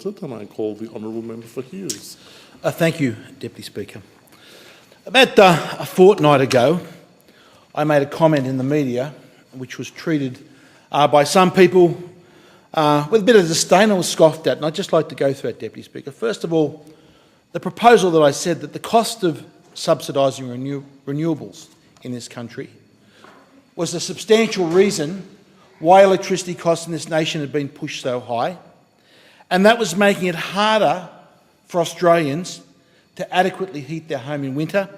And I call the honourable member for Hughes. Thank you, Deputy Speaker. About a fortnight ago, I made a comment in the media which was treated by some people with a bit of disdain and was scoffed at, and I'd just like to go through that, Deputy Speaker. First of all, the proposal that I said that the cost of subsidising renewables in this country was a substantial reason why electricity costs in this nation had been pushed so high, and that was making it harder for Australians to adequately heat their home in winter,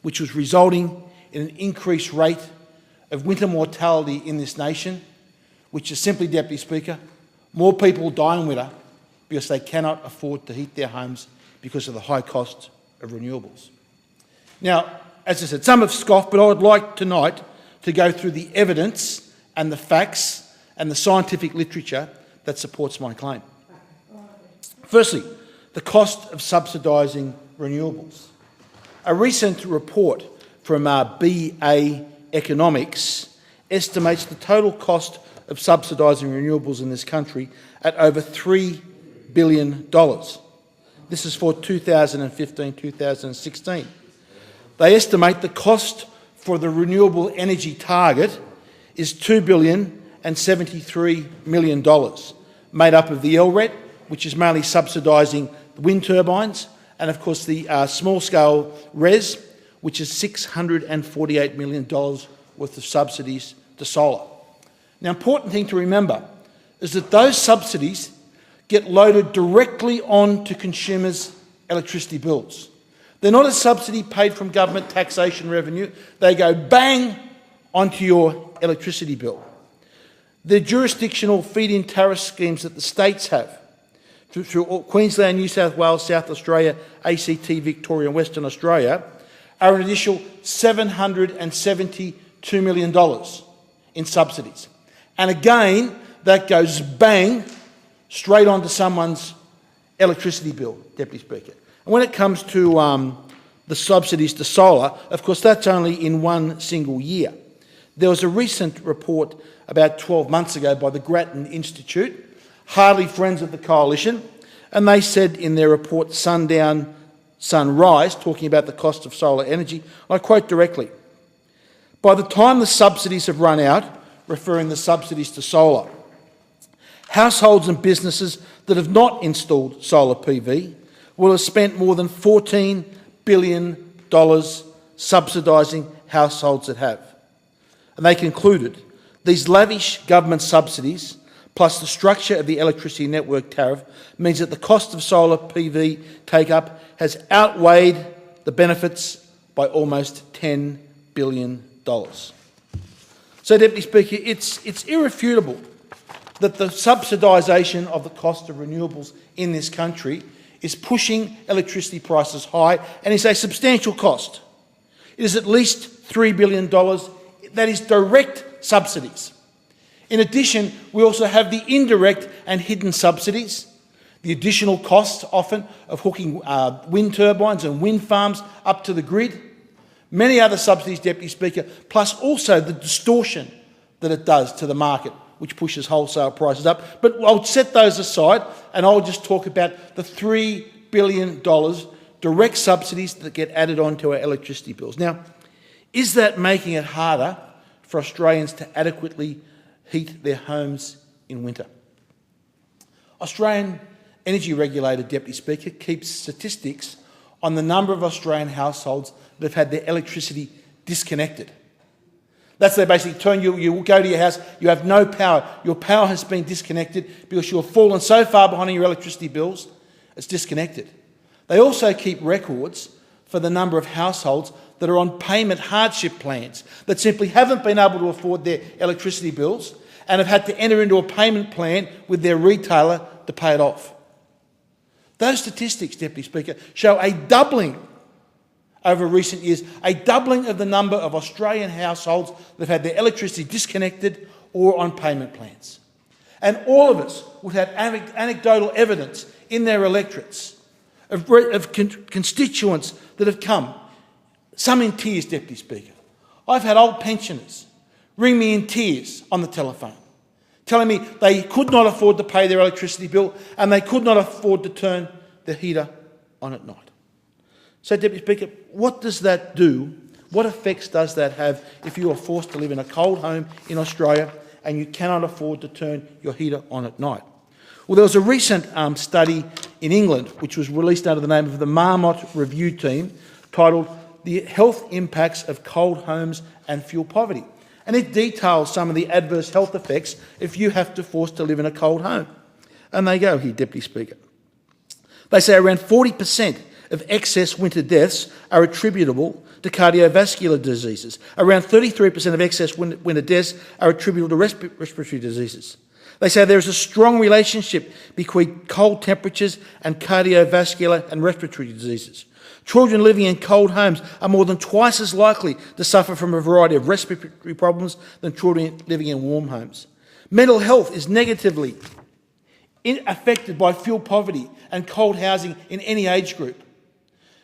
which was resulting in an increased rate of winter mortality in this nation, which is simply, Deputy Speaker, more people die in winter because they cannot afford to heat their homes because of the high cost of renewables. Now, as I said, some have scoffed, but I would like tonight to go through the evidence and the facts and the scientific literature that supports my claim. Firstly, the cost of subsidising renewables. A recent report from BAEconomics estimates the total cost of subsidising renewables in this country at over $3 billion. This is for 2015-2016. They estimate the cost for the renewable energy target is $2,073 million, made up of the LRET, which is mainly subsidising wind turbines, and of course the small-scale RES, which is $648 million worth of subsidies to solar. Now, important thing to remember is that those subsidies get loaded directly onto consumers' electricity bills. They're not a subsidy paid from government taxation revenue. They go bang onto your electricity bill. The jurisdictional feed-in tariff schemes that the states have through Queensland, New South Wales, South Australia, ACT, Victoria and Western Australia are an additional $772 million in subsidies. And again, that goes bang straight onto someone's electricity bill, Deputy Speaker. And when it comes to the subsidies to solar, of course, that's only in one single year. There was a recent report about 12 months ago by the Grattan Institute, hardly friends of the coalition, and they said in their report, Sundown, Sunrise, talking about the cost of solar energy, I quote directly, "By the time the subsidies have run out," referring the subsidies to solar, "households and businesses that have not installed solar PV will have spent more than $14 billion subsidising households that have." And they concluded, these lavish government subsidies plus the structure of the electricity network tariff means that the cost of solar PV take-up has outweighed the benefits by almost $10 billion. So, Deputy Speaker, it's irrefutable that the subsidisation of the cost of renewables in this country is pushing electricity prices high and is a substantial cost. It is at least $3 billion. That is direct subsidies. In addition, we also have the indirect and hidden subsidies, the additional costs often of hooking wind turbines and wind farms up to the grid, many other subsidies, Deputy Speaker, plus also the distortion that it does to the market, which pushes wholesale prices up. But I'll set those aside and I'll just talk about the $3 billion direct subsidies that get added onto our electricity bills. Now, is that making it harder for Australians to adequately heat their homes in winter? Australian Energy Regulator, Deputy Speaker, keeps statistics on the number of Australian households that have had their electricity disconnected. That's they basically turn you go to your house, you have no power. Your power has been disconnected because you have fallen so far behind on your electricity bills, it's disconnected. They also keep records for the number of households that are on payment hardship plans that simply haven't been able to afford their electricity bills and have had to enter into a payment plan with their retailer to pay it off. Those statistics, Deputy Speaker, show a doubling over recent years, a doubling of the number of Australian households that have had their electricity disconnected or on payment plans. And all of us would have anecdotal evidence in their electorates of constituents that have come, some in tears, Deputy Speaker. I've had old pensioners ring me in tears on the telephone, telling me they could not afford to pay their electricity bill and they could not afford to turn the heater on at night. So, Deputy Speaker, what does that do? What effects does that have if you are forced to live in a cold home in Australia and you cannot afford to turn your heater on at night? Well, there was a recent study in England which was released under the name of the Marmot Review Team, titled The Health Impacts of Cold Homes and Fuel Poverty. And it details some of the adverse health effects if you have to force to live in a cold home. And they go here, Deputy Speaker. They say around 40% of excess winter deaths are attributable to cardiovascular diseases. Around 33% of excess winter deaths are attributable to respiratory diseases. They say there is a strong relationship between cold temperatures and cardiovascular and respiratory diseases. Children living in cold homes are more than twice as likely to suffer from a variety of respiratory problems than children living in warm homes. Mental health is negatively affected by fuel poverty and cold housing in any age group.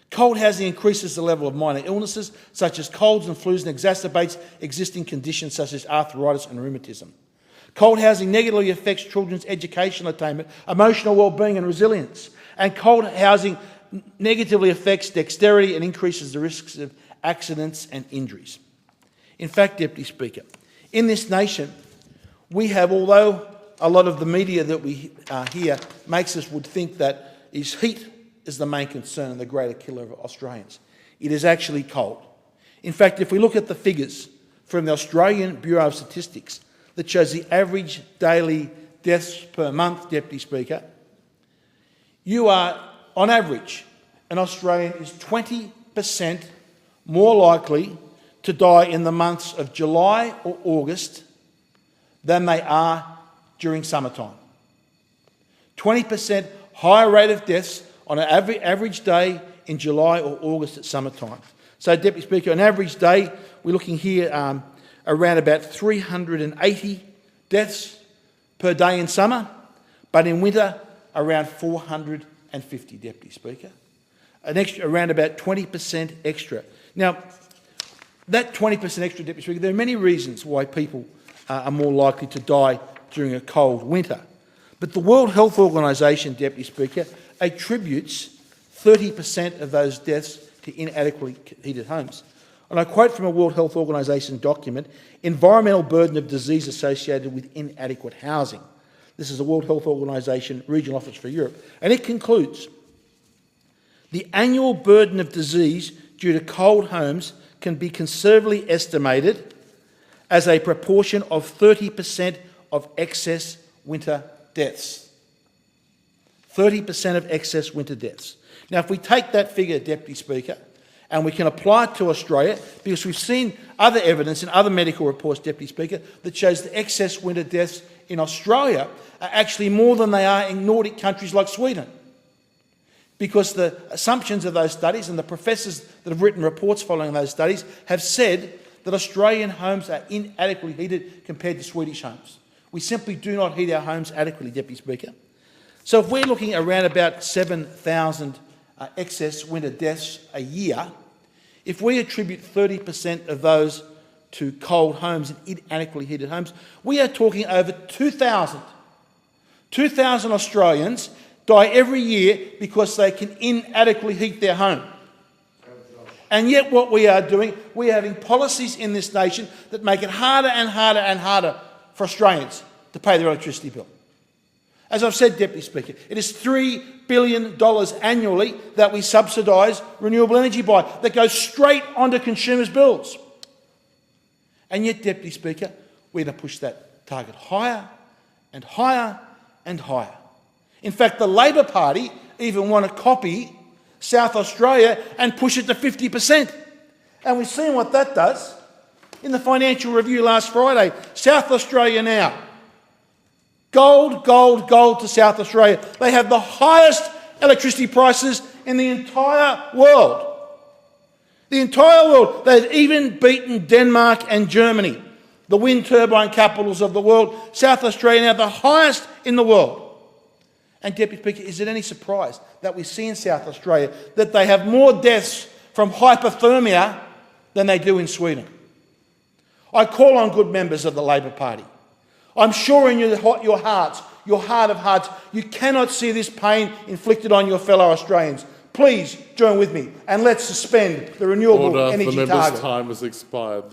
Cold housing increases the level of minor illnesses such as colds and flus and exacerbates existing conditions such as arthritis and rheumatism. Cold housing negatively affects children's educational attainment, emotional well-being and resilience. And cold housing negatively affects dexterity and increases the risks of accidents and injuries. In fact, Deputy Speaker, in this nation, we have, although a lot of the media that we hear makes us would think that heat is the main concern and the greater killer of Australians, it is actually cold. In fact, if we look at the figures from the Australian Bureau of Statistics that shows the average daily deaths per month, Deputy Speaker, you are, on average, an Australian is 20% more likely to die in the months of July or August than they are during summertime. 20% higher rate of deaths on an average day in July or August at summertime. So, Deputy Speaker, on average day, we're looking here around about 380 deaths per day in summer, but in winter, around 450, Deputy Speaker. An extra, around about 20% extra. Now, that 20% extra, Deputy Speaker, there are many reasons why people are more likely to die during a cold winter. But the World Health Organisation, Deputy Speaker, attributes 30% of those deaths to inadequately heated homes. And I quote from a World Health Organisation document, environmental burden of disease associated with inadequate housing. This is the World Health Organisation Regional Office for Europe. And it concludes, the annual burden of disease due to cold homes can be conservatively estimated as a proportion of 30% of excess winter deaths. 30% of excess winter deaths. Now, if we take that figure, Deputy Speaker, and we can apply it to Australia, because we've seen other evidence in other medical reports, Deputy Speaker, that shows the excess winter deaths in Australia are actually more than they are in Nordic countries like Sweden. Because the assumptions of those studies and the professors that have written reports following those studies have said that Australian homes are inadequately heated compared to Swedish homes. We simply do not heat our homes adequately, Deputy Speaker. So if we're looking around about 7,000 excess winter deaths a year, if we attribute 30% of those to cold homes and inadequately heated homes, we are talking over 2,000 Australians die every year because they can inadequately heat their home. And yet what we are doing, we are having policies in this nation that make it harder and harder and harder for Australians to pay their electricity bill. As I've said, Deputy Speaker, it is $3 billion annually that we subsidise renewable energy by, that goes straight onto consumers' bills. And yet, Deputy Speaker, we're going to push that target higher and higher and higher. In fact, the Labor Party even want to copy South Australia and push it to 50%. And we've seen what that does. In the Financial Review last Friday, South Australia now, gold, gold, gold to South Australia. They have the highest electricity prices in the entire world. The entire world. They've even beaten Denmark and Germany, the wind turbine capitals of the world. South Australia now the highest in the world. And Deputy Speaker, is it any surprise that we see in South Australia that they have more deaths from hypothermia than they do in Sweden? I call on good members of the Labor Party. I'm sure in your hearts, your heart of hearts, you cannot see this pain inflicted on your fellow Australians. Please join with me and let's suspend the renewable Order. energy The member's target. time has expired.